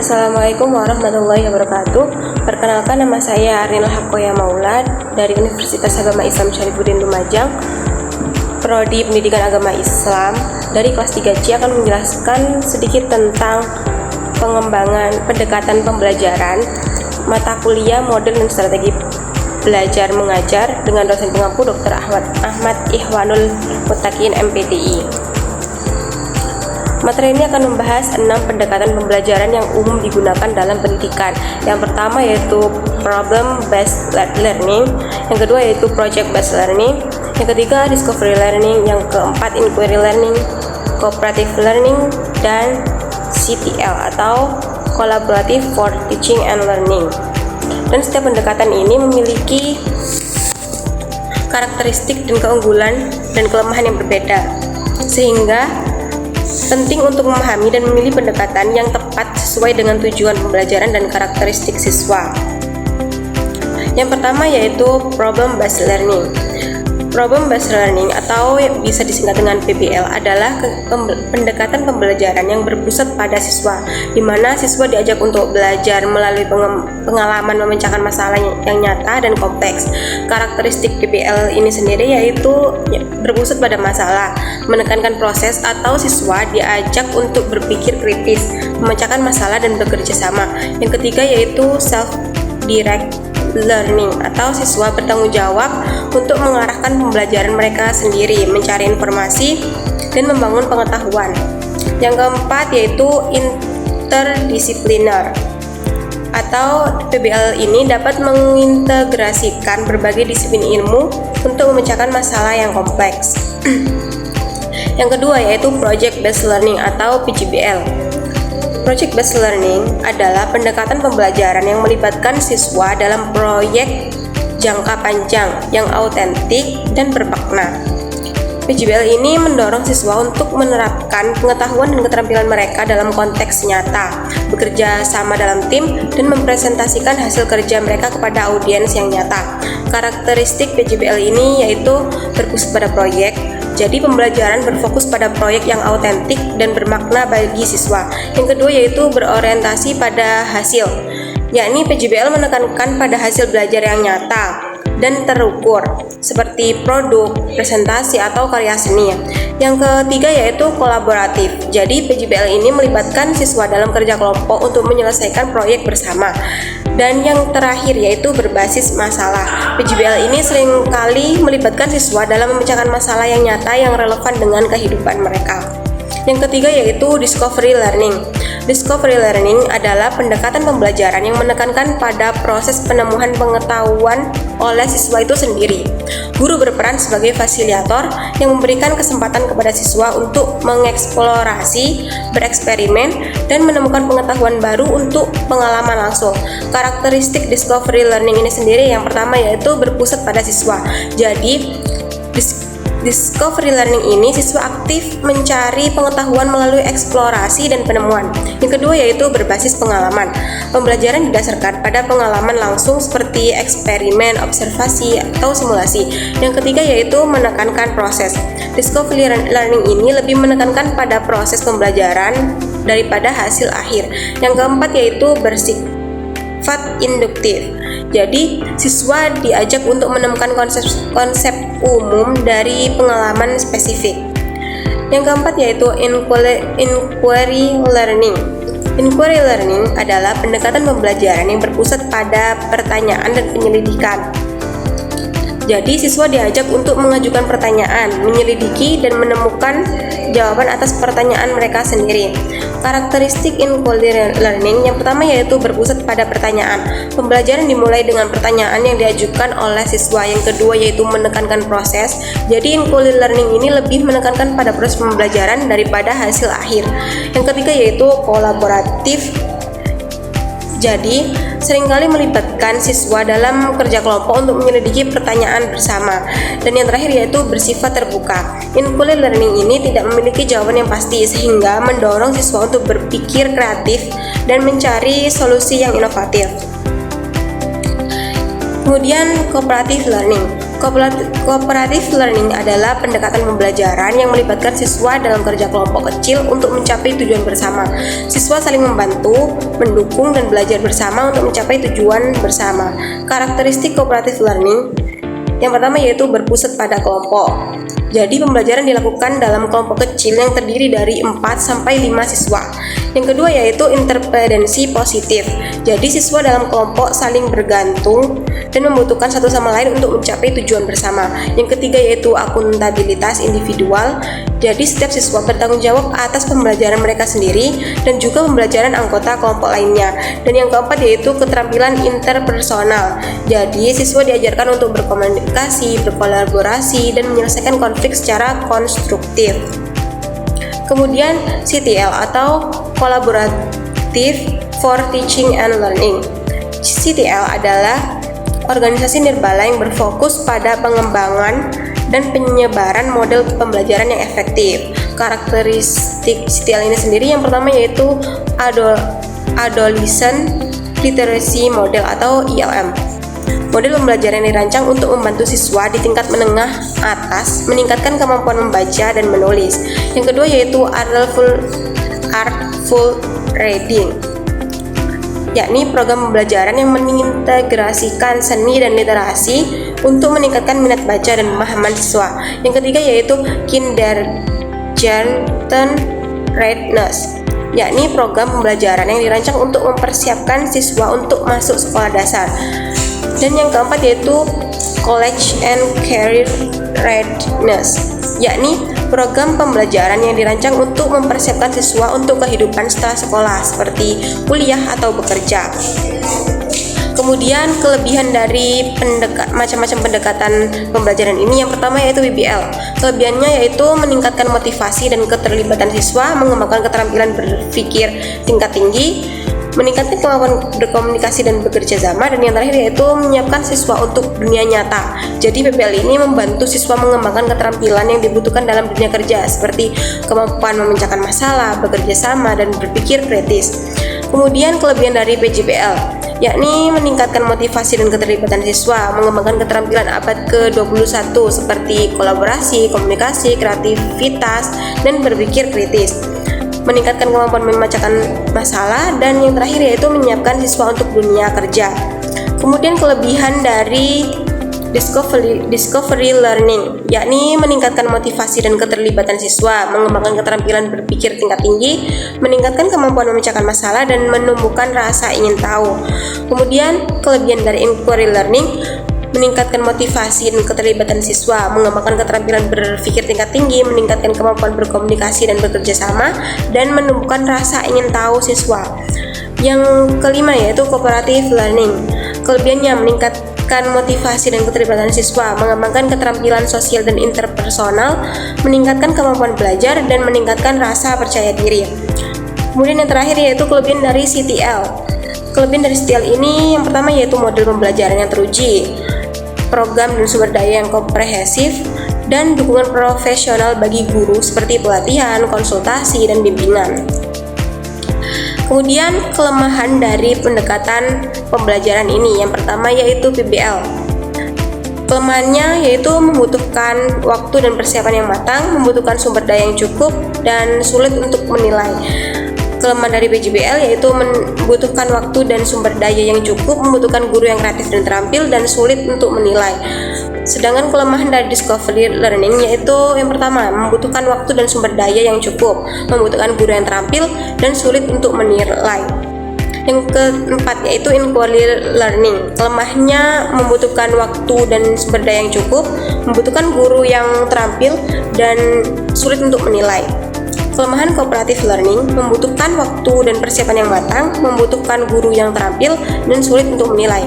Assalamualaikum warahmatullahi wabarakatuh. Perkenalkan, nama saya Arnil Hakoya Maulad dari Universitas Agama Islam Syarifuddin Lumajang, Prodi Pendidikan Agama Islam. Dari kelas 3C akan menjelaskan sedikit tentang pengembangan pendekatan pembelajaran, mata kuliah, model dan strategi belajar mengajar dengan dosen pengampu Dr. Ahmad Ikhwanul Muttaqin MPDI. Materi ini akan membahas 6 pendekatan pembelajaran yang umum digunakan dalam pendidikan. Yang pertama yaitu problem based learning, yang kedua yaitu project based learning, yang ketiga discovery learning, yang keempat inquiry learning, cooperative learning, dan CTL atau collaborative for teaching and learning. Dan setiap pendekatan ini memiliki karakteristik dan keunggulan dan kelemahan yang berbeda, sehingga penting untuk memahami dan memilih pendekatan yang tepat sesuai dengan tujuan pembelajaran dan karakteristik siswa. Yang pertama yaitu problem based learning. Problem based learning atau yang bisa disingkat dengan PBL adalah pendekatan pembelajaran yang berpusat pada siswa, di mana siswa diajak untuk belajar melalui pengalaman memecahkan masalah yang nyata dan kompleks. Karakteristik PBL ini sendiri yaitu berpusat pada masalah, menekankan proses atau siswa diajak untuk berpikir kritis, memecahkan masalah dan bekerja sama. Yang ketiga yaitu self-direct learning atau siswa bertanggung jawab untuk mengarahkan pembelajaran mereka sendiri, mencari informasi dan membangun pengetahuan. Yang keempat yaitu interdisipliner atau PBL ini dapat mengintegrasikan berbagai disiplin ilmu untuk memecahkan masalah yang kompleks. Yang kedua yaitu project based learning atau PJBL. Project based learning adalah pendekatan pembelajaran yang melibatkan siswa dalam proyek jangka panjang yang autentik dan bermakna. PJBL ini mendorong siswa untuk menerapkan pengetahuan dan keterampilan mereka dalam konteks nyata, bekerja sama dalam tim, dan mempresentasikan hasil kerja mereka kepada audiens yang nyata. Karakteristik PJBL ini yaitu berpusat pada proyek. Jadi pembelajaran berfokus pada proyek yang autentik dan bermakna bagi siswa. Yang kedua yaitu berorientasi pada hasil, yakni PJBL menekankan pada hasil belajar yang nyata dan terukur, seperti produk, presentasi, atau karya seni. Yang ketiga yaitu kolaboratif. Jadi PJBL ini melibatkan siswa dalam kerja kelompok untuk menyelesaikan proyek bersama. Dan yang terakhir yaitu berbasis masalah. PJBL ini seringkali melibatkan siswa dalam memecahkan masalah yang nyata yang relevan dengan kehidupan mereka. Yang ketiga yaitu discovery learning. Discovery learning adalah pendekatan pembelajaran yang menekankan pada proses penemuan pengetahuan oleh siswa itu sendiri. Guru berperan sebagai fasilitator yang memberikan kesempatan kepada siswa untuk mengeksplorasi, bereksperimen, dan menemukan pengetahuan baru untuk pengalaman langsung. Karakteristik discovery learning ini sendiri yang pertama yaitu berpusat pada siswa. Jadi discovery learning ini siswa aktif mencari pengetahuan melalui eksplorasi dan penemuan. Yang kedua yaitu berbasis pengalaman. Pembelajaran didasarkan pada pengalaman langsung seperti eksperimen, observasi, atau simulasi. Yang ketiga yaitu menekankan proses. Discovery learning ini lebih menekankan pada proses pembelajaran daripada hasil akhir. Yang keempat yaitu bersifat induktif. Jadi, siswa diajak untuk menemukan konsep umum dari pengalaman spesifik. Yang keempat yaitu inquiry learning. Inquiry learning adalah pendekatan pembelajaran yang berpusat pada pertanyaan dan penyelidikan. Jadi, siswa diajak untuk mengajukan pertanyaan, menyelidiki, dan menemukan jawaban atas pertanyaan mereka sendiri. Karakteristik inquiry learning yang pertama yaitu berpusat pada pertanyaan. Pembelajaran dimulai dengan pertanyaan yang diajukan oleh siswa. Yang kedua yaitu menekankan proses. Jadi inquiry learning ini lebih menekankan pada proses pembelajaran daripada hasil akhir. Yang ketiga yaitu kolaboratif. Jadi, seringkali melibatkan siswa dalam kerja kelompok untuk menyelidiki pertanyaan bersama. Dan yang terakhir yaitu bersifat terbuka. Inquiry learning ini tidak memiliki jawaban yang pasti, sehingga mendorong siswa untuk berpikir kreatif dan mencari solusi yang inovatif. Kemudian cooperative learning. Cooperative learning adalah pendekatan pembelajaran yang melibatkan siswa dalam kerja kelompok kecil untuk mencapai tujuan bersama. Siswa saling membantu, mendukung, dan belajar bersama untuk mencapai tujuan bersama. Karakteristik cooperative learning yang pertama yaitu berpusat pada kelompok. Jadi pembelajaran dilakukan dalam kelompok kecil yang terdiri dari 4-5 siswa. Yang kedua yaitu interdependensi positif. Jadi siswa dalam kelompok saling bergantung dan membutuhkan satu sama lain untuk mencapai tujuan bersama. Yang ketiga yaitu akuntabilitas individual. Jadi setiap siswa bertanggung jawab atas pembelajaran mereka sendiri dan juga pembelajaran anggota kelompok lainnya. Dan yang keempat yaitu keterampilan interpersonal. Jadi siswa diajarkan untuk berkomunikasi, berkolaborasi, dan menyelesaikan konflik secara konstruktif. Kemudian CTL atau Collaborative for Teaching and Learning. CTL adalah organisasi nirlaba yang berfokus pada pengembangan dan penyebaran model pembelajaran yang efektif. Karakteristik CTL ini sendiri yang pertama yaitu Adolescent Literacy Model atau ILM. Model pembelajaran yang dirancang untuk membantu siswa di tingkat menengah atas meningkatkan kemampuan membaca dan menulis. Yang kedua yaitu Artful Reading, yakni program pembelajaran yang mengintegrasikan seni dan literasi untuk meningkatkan minat baca dan pemahaman siswa. Yang ketiga yaitu Kindergarten Readiness, yakni program pembelajaran yang dirancang untuk mempersiapkan siswa untuk masuk sekolah dasar. Dan yang keempat yaitu College and Career Readiness, yakni program pembelajaran yang dirancang untuk mempersiapkan siswa untuk kehidupan setelah sekolah seperti kuliah atau bekerja. Kemudian kelebihan dari macam-macam pendekatan pembelajaran ini yang pertama yaitu BBL. Kelebihannya yaitu meningkatkan motivasi dan keterlibatan siswa, mengembangkan keterampilan berpikir tingkat tinggi, meningkatkan kemampuan berkomunikasi dan bekerja sama, dan yang terakhir yaitu menyiapkan siswa untuk dunia nyata. Jadi PBL ini membantu siswa mengembangkan keterampilan yang dibutuhkan dalam dunia kerja seperti kemampuan memecahkan masalah, bekerja sama, dan berpikir kritis. Kemudian kelebihan dari PJBL, yakni meningkatkan motivasi dan keterlibatan siswa, mengembangkan keterampilan abad ke-21 seperti kolaborasi, komunikasi, kreativitas, dan berpikir kritis, meningkatkan kemampuan memecahkan masalah, dan yang terakhir yaitu menyiapkan siswa untuk dunia kerja. Kemudian kelebihan dari discovery learning, yakni meningkatkan motivasi dan keterlibatan siswa, mengembangkan keterampilan berpikir tingkat tinggi, meningkatkan kemampuan memecahkan masalah, dan menumbuhkan rasa ingin tahu. Kemudian kelebihan dari inquiry learning, meningkatkan motivasi dan keterlibatan siswa, mengembangkan keterampilan berpikir tingkat tinggi, meningkatkan kemampuan berkomunikasi dan bekerja sama, dan menumbuhkan rasa ingin tahu siswa. Yang kelima yaitu cooperative learning. Kelebihannya meningkatkan motivasi dan keterlibatan siswa, mengembangkan keterampilan sosial dan interpersonal, meningkatkan kemampuan belajar, dan meningkatkan rasa percaya diri. Kemudian yang terakhir yaitu kelebihan dari CTL. Kelebihan dari CTL ini yang pertama yaitu model pembelajaran yang teruji, program dan sumber daya yang komprehensif, dan dukungan profesional bagi guru seperti pelatihan, konsultasi, dan bimbingan. Kemudian kelemahan dari pendekatan pembelajaran ini yang pertama yaitu PBL. Kelemahannya yaitu membutuhkan waktu dan persiapan yang matang, membutuhkan sumber daya yang cukup, dan sulit untuk menilai. Kelemahan dari PJBL yaitu membutuhkan waktu dan sumber daya yang cukup, membutuhkan guru yang kreatif dan terampil, dan sulit untuk menilai. Sedangkan kelemahan dari discovery learning yaitu yang pertama, membutuhkan waktu dan sumber daya yang cukup, membutuhkan guru yang terampil, dan sulit untuk menilai. Yang keempat yaitu inquiry learning. Kelemahannya membutuhkan waktu dan sumber daya yang cukup, membutuhkan guru yang terampil, dan sulit untuk menilai. Kelemahan cooperative learning membutuhkan waktu dan persiapan yang matang, membutuhkan guru yang terampil, dan sulit untuk menilai.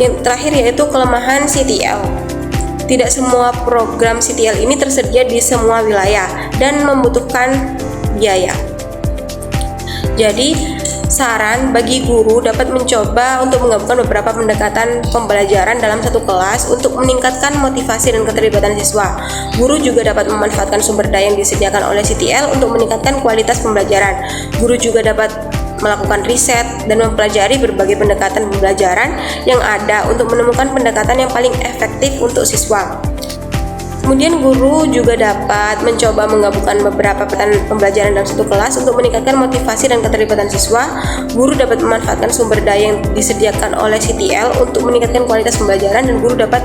Yang terakhir yaitu kelemahan CTL. Tidak semua program CTL ini tersedia di semua wilayah dan membutuhkan biaya. Jadi, saran bagi guru dapat mencoba untuk menggabungkan beberapa pendekatan pembelajaran dalam satu kelas untuk meningkatkan motivasi dan keterlibatan siswa. Guru juga dapat memanfaatkan sumber daya yang disediakan oleh CTL untuk meningkatkan kualitas pembelajaran. Guru juga dapat melakukan riset, dan mempelajari berbagai pendekatan pembelajaran yang ada untuk menemukan pendekatan yang paling efektif untuk siswa. Kemudian guru juga dapat mencoba menggabungkan beberapa pendekatan pembelajaran dalam satu kelas untuk meningkatkan motivasi dan keterlibatan siswa. Guru dapat memanfaatkan sumber daya yang disediakan oleh CTL untuk meningkatkan kualitas pembelajaran, dan guru dapat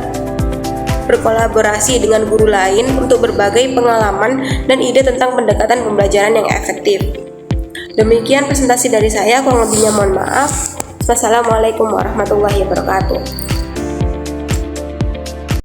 berkolaborasi dengan guru lain untuk berbagai pengalaman dan ide tentang pendekatan pembelajaran yang efektif. Demikian presentasi dari saya, kurang lebihnya mohon maaf. Wassalamualaikum warahmatullahi wabarakatuh.